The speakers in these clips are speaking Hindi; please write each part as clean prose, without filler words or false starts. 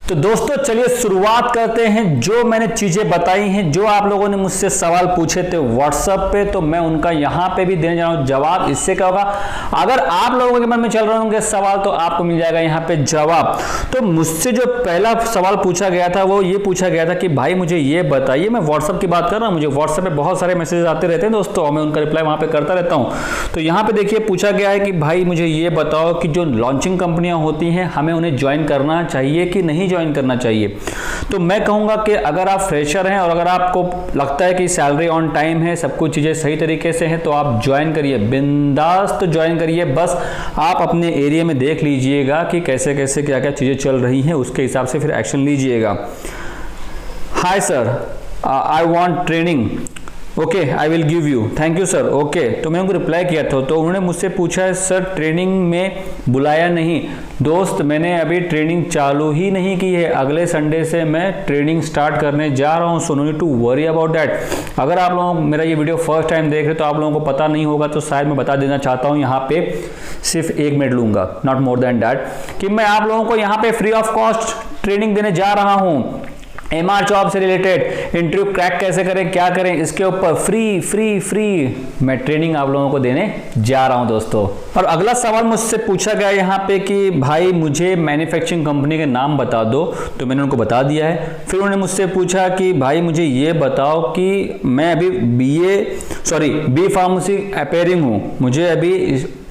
तो दोस्तों चलिए शुरुआत करते हैं। जो मैंने चीजें बताई हैं, जो आप लोगों ने मुझसे सवाल पूछे थे व्हाट्सएप पे, तो मैं उनका यहां पे भी देने जा रहा हूं जवाब। इससे क्या होगा, अगर आप लोगों के मन में चल रहे होंगे सवाल तो आपको मिल जाएगा यहां पे जवाब। तो मुझसे जो पहला सवाल पूछा गया था वो ये पूछा गया था कि भाई मुझे ये बताइए, मैं व्हाट्सएप की बात कर रहा हूं, मुझे व्हाट्सएप पे बहुत सारे मैसेज आते रहते हैं दोस्तों, मैं उनका रिप्लाई वहां पे करता रहता हूं। तो यहां पे देखिए पूछा गया है कि भाई मुझे ये बताओ कि जो लॉन्चिंग कंपनियां होती हैं हमें उन्हें ज्वाइन करना चाहिए कि नहीं ज्वाइन करना चाहिए। तो मैं कहूंगा कि अगर आप फ्रेशर हैं और अगर आपको लगता है कि सैलरी ऑन टाइम है, सब कुछ चीजें सही तरीके से हैं, तो आप ज्वाइन करिए, बिंदास ज्वाइन करिए। बस आप अपने एरिया में देख लीजिएगा कि कैसे कैसे क्या क्या चीजें चल रही हैं, उसके हिसाब से फिर एक्शन लीजिएगा। Hi sir, I want training, okay I will give you, thank you sir, okay. तो मैंने उनको रिप्लाई किया था, तो उन्होंने मुझसे पूछा है सर ट्रेनिंग में बुलाया नहीं। दोस्त मैंने अभी ट्रेनिंग चालू ही नहीं की है, अगले संडे से मैं ट्रेनिंग स्टार्ट करने जा रहा हूँ, so no need to worry about that. अगर आप लोग मेरा ये वीडियो फर्स्ट टाइम देख रहे तो आप लोगों को पता नहीं होगा, तो शायद मैं बता देना चाहता हूँ यहाँ पे, सिर्फ 1 मिनट लूंगा, नॉट मोर देन दैट, कि मैं आप लोगों को यहाँ पे फ्री ऑफ कॉस्ट ट्रेनिंग देने जा रहा हूँ। एमआर जॉब से रिलेटेड इंटरव्यू क्रैक कैसे करें, क्या करें, इसके ऊपर फ्री मैं ट्रेनिंग आप लोगों को देने जा रहा हूं दोस्तों। और अगला सवाल मुझसे पूछा गया यहाँ पे कि भाई मुझे मैन्युफैक्चरिंग कंपनी के नाम बता दो, तो मैंने उनको बता दिया है। फिर उन्होंने मुझसे पूछा कि भाई मुझे ये बताओ कि मैं अभी बी फार्मेसी अपेयरिंग हूँ, मुझे अभी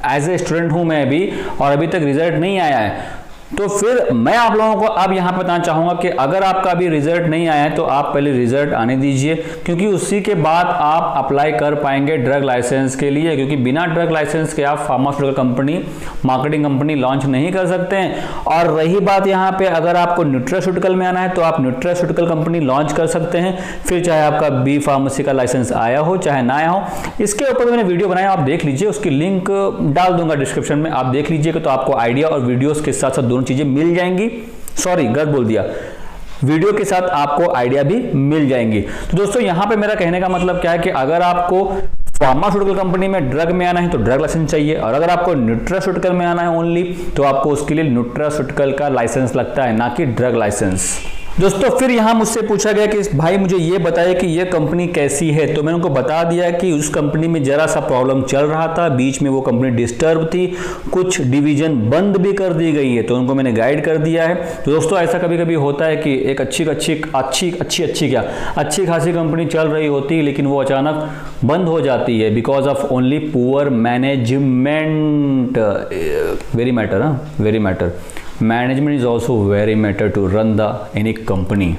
एज ए स्टूडेंट हूँ मैं अभी, और अभी तक रिजल्ट नहीं आया है। तो फिर मैं आप लोगों को अब यहां बताना चाहूंगा कि अगर आपका अभी रिजल्ट नहीं आया है तो आप पहले रिजल्ट आने दीजिए, क्योंकि उसी के बाद आप अप्लाई कर पाएंगे ड्रग लाइसेंस के लिए, क्योंकि बिना ड्रग लाइसेंस के आप pharmaceutical company, marketing company launch नहीं कर सकते हैं। और रही बात यहां पे, अगर आपको न्यूट्रास्यूटिकल में आना है तो आप न्यूट्रास्यूटिकल कंपनी लॉन्च कर सकते हैं, फिर चाहे आपका बी फार्मेसी का लाइसेंस आया हो चाहे ना आया हो। इसके ऊपर मैंने वीडियो बनाया, आप देख लीजिए, उसकी लिंक डाल दूंगा डिस्क्रिप्शन में, आप देख लीजिएगा तो आपको आइडिया और वीडियोस के साथ साथ चीजें मिल जाएंगी। सॉरी गलत बोल दिया, वीडियो के साथ आपको आइडिया भी मिल जाएंगी। तो दोस्तों यहां पे मेरा कहने का मतलब क्या है कि अगर आपको फार्मास्यूटिकल कंपनी में ड्रग में आना है तो ड्रग लाइसेंस चाहिए, और अगर आपको न्यूट्रास्यूटिकल में आना है ओनली तो आपको उसके लिए न्यूट्रास्यूटिकल का लाइसेंस लगता है, ना कि ड्रग लाइसेंस। दोस्तों फिर यहाँ मुझसे पूछा गया कि भाई मुझे ये बताइए कि ये कंपनी कैसी है। तो मैंने उनको बता दिया कि उस कंपनी में जरा सा प्रॉब्लम चल रहा था, बीच में वो कंपनी डिस्टर्ब थी, कुछ डिवीजन बंद भी कर दी गई है, तो उनको मैंने गाइड कर दिया है। तो दोस्तों ऐसा कभी कभी होता है कि एक अच्छी खासी कंपनी चल रही होती है, लेकिन वो अचानक बंद हो जाती है because of only poor management. Very matter management is also very matter to run the any company.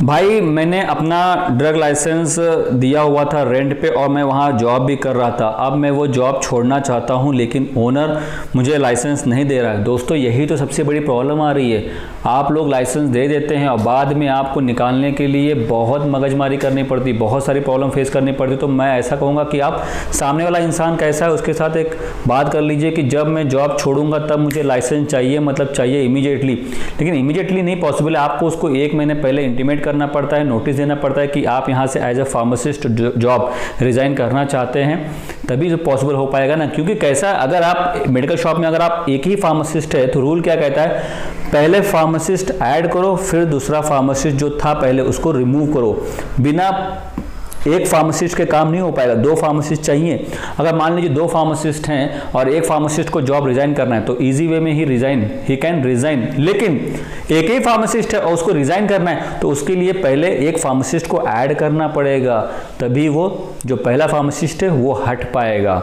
भाई मैंने अपना ड्रग लाइसेंस दिया हुआ था रेंट पे और मैं वहाँ जॉब भी कर रहा था, अब मैं वो जॉब छोड़ना चाहता हूँ लेकिन ओनर मुझे लाइसेंस नहीं दे रहा है। दोस्तों यही तो सबसे बड़ी प्रॉब्लम आ रही है, आप लोग लाइसेंस दे देते हैं और बाद में आपको निकालने के लिए बहुत मगजमारी करनी पड़ती, बहुत सारी प्रॉब्लम फेस करनी पड़ती। तो मैं ऐसा कहूँगा कि आप सामने वाला इंसान कैसा है उसके साथ एक बात कर लीजिए कि जब मैं जॉब छोड़ूंगा तब मुझे लाइसेंस चाहिए, मतलब चाहिए इमीडिएटली। लेकिन इमीडिएटली नहीं पॉसिबल है, आपको उसको 1 महीने पहले इंटीमेट करना पड़ता है, नोटिस देना पड़ता है कि आप यहाँ से as a pharmacist job resign करना चाहते हैं, तभी जो पॉसिबल हो पाएगा ना। क्योंकि कैसा, अगर आप मेडिकल शॉप में अगर आप एक ही फार्मासिस्ट है तो रूल क्या कहता है, पहले फार्मासिस्ट ऐड करो, फिर दूसरा फार्मासिस्ट जो था पहले उसको रिमूव करो। बिना एक फार्मासिस्ट के काम नहीं हो पाएगा, 2 फार्मासिस्ट चाहिए। अगर मान लीजिए 2 फार्मासिस्ट हैं और एक फार्मासिस्ट को जॉब रिजाइन करना है तो इजी वे में ही कैन रिजाइन। लेकिन एक ही फार्मासिस्ट है और उसको रिजाइन करना है तो उसके लिए पहले एक फार्मासिस्ट को ऐड करना पड़ेगा, तभी वो जो पहला फार्मासिस्ट है वो हट पाएगा।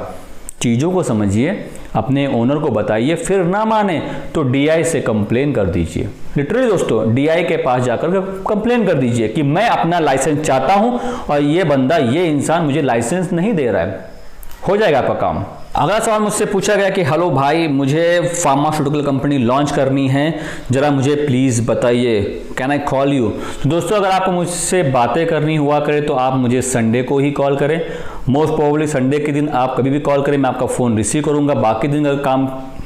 चीज़ों को समझिए, अपने ओनर को बताइए, फिर ना माने तो डीआई से कंप्लेन कर दीजिए। लिटरली दोस्तों डीआई के पास जाकर कंप्लेन कर दीजिए कि मैं अपना लाइसेंस चाहता हूं और ये बंदा, ये इंसान मुझे लाइसेंस नहीं दे रहा है, हो जाएगा आपका काम। अगला सवाल मुझसे पूछा गया कि हेलो भाई मुझे फार्मास्यूटिकल कंपनी लॉन्च करनी है, जरा मुझे प्लीज़ बताइए, कैन आई कॉल यू। तो दोस्तों अगर आपको मुझसे बातें करनी हुआ करे तो आप मुझे संडे को ही कॉल करें, मोस्ट प्रोबेबली संडे के दिन आप कभी भी कॉल करें, मैं आपका फ़ोन रिसीव करूंगा। बाकी दिन अगर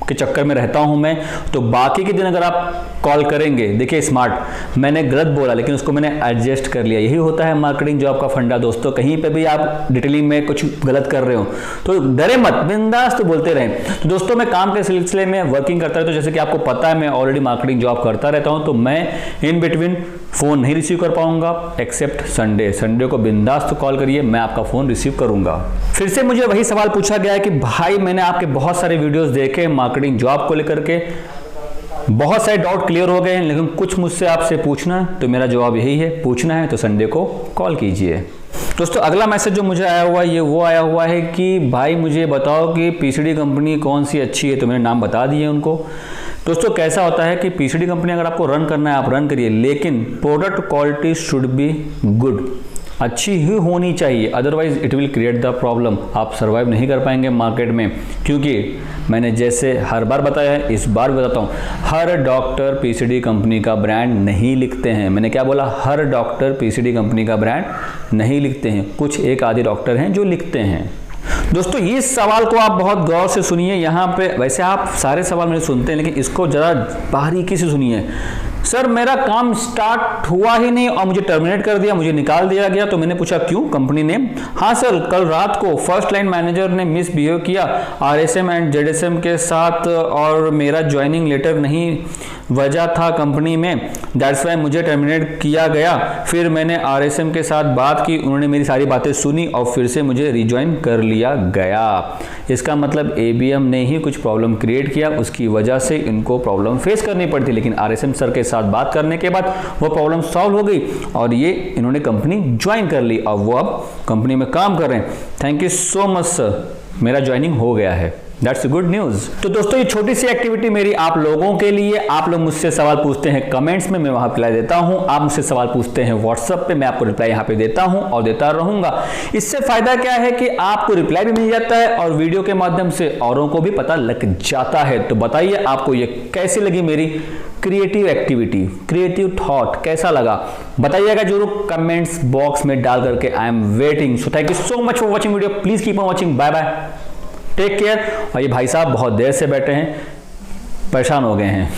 के चक्कर में रहता हूं मैं, तो बाकी के दिन अगर आप कॉल करेंगे, देखिए स्मार्ट मैंने गलत बोला लेकिन उसको मैंने एडजस्ट कर लिया। यही होता है मार्केटिंग जॉब का फंडा दोस्तों। कहीं पे भी आप डिटेलिंग में कुछ गलत कर रहे हो तो डरे मत, बिंदास तो बोलते रहें। तो दोस्तों मैं काम के सिलसिले में वर्किंग करता है, तो जैसे कि आपको पता है मैं ऑलरेडी मार्केटिंग जॉब करता रहता हूं, तो मैं इन बिटवीन फोन नहीं रिसीव कर पाऊंगा एक्सेप्ट संडे। संडे को बिंदास तो कॉल करिए, मैं आपका फोन रिसीव करूंगा। फिर से मुझे वही सवाल पूछा गया है कि भाई मैंने आपके बहुत सारे वीडियोस देखे मार्केटिंग जॉब को लेकर के, बहुत सारे डाउट क्लियर हो गए हैं, लेकिन कुछ मुझसे आपसे पूछना है, तो मेरा जवाब यही है, पूछना है तो संडे को कॉल कीजिए। दोस्तों अगला मैसेज जो मुझे आया हुआ है ये वो आया हुआ है कि भाई मुझे बताओ कि पीसीडी कंपनी कौन सी अच्छी है, तो मैंने नाम बता दिए उनको। दोस्तों कैसा होता है कि पीसीडी कंपनी अगर आपको रन करना है आप रन करिए, लेकिन product quality should be good, अच्छी ही होनी चाहिए, otherwise it will create the problem. आप सर्वाइव नहीं कर पाएंगे मार्केट में, क्योंकि मैंने जैसे हर बार बताया है इस बार भी बताता हूँ, हर डॉक्टर पीसीडी कंपनी का ब्रांड नहीं लिखते हैं। मैंने क्या बोला, हर डॉक्टर पीसीडी कंपनी का ब्रांड नहीं लिखते हैं, कुछ एक आधे डॉक्टर हैं जो लिखते हैं। दोस्तों इस सवाल को आप बहुत गौर से सुनिए। यहाँ पे वैसे आप सारे सवाल मेरे सुनते हैं, लेकिन इसको जरा बारीकी से सुनिए। सर मेरा काम स्टार्ट हुआ ही नहीं और मुझे टर्मिनेट कर दिया, मुझे निकाल दिया गया। तो मैंने पूछा क्यों, कंपनी ने, हाँ सर कल रात को फर्स्ट लाइन मैनेजर ने मिसबिहेव किया आरएसएम एंड जेडएसएम के साथ, और मेरा ज्वाइनिंग लेटर नहीं वजह था कंपनी में, दैट्स वाई मुझे टर्मिनेट किया गया। फिर मैंने आरएसएम के साथ बात की, उन्होंने मेरी सारी बातें सुनी और फिर से मुझे रिज्वाइन कर लिया गया। इसका मतलब एबीएम ने ही कुछ प्रॉब्लम क्रिएट किया, उसकी वजह से इनको प्रॉब्लम फेस करनी पड़ती, लेकिन आरएसएम सर के साथ बात करने के बाद वो प्रॉब्लम सॉल्व हो गई और ये इन्होंने कंपनी ज्वाइन कर ली और वो अब कंपनी में काम कर रहे हैं। Thank you so much sir, मेरा ज्वाइनिंग हो गया है। That's good news. तो दोस्तों ये छोटी सी एक्टिविटी मेरी आप लोगों के लिए, आप लोग मुझसे सवाल पूछते हैं कमेंट्स में, मैं वहां रिप्लाई देता हूं। आप मुझसे सवाल पूछते हैं व्हाट्सएप पे, मैं आपको रिप्लाई यहां पे देता हूं और देता रहूंगा। इससे फायदा क्या है कि आपको रिप्लाई भी मिल जाता है और वीडियो के माध्यम से औरों को भी पता लग जाता है। तो बताइए आपको ये कैसी लगी मेरी क्रिएटिव एक्टिविटी, क्रिएटिव थॉट कैसा लगा, बताइएगा जरूर कमेंट्स बॉक्स में डाल करके। I am waiting. So thank you so much for watching video, please keep on watching, bye bye, take care. और ये भाई साहब बहुत देर से बैठे हैं, परेशान हो गए हैं।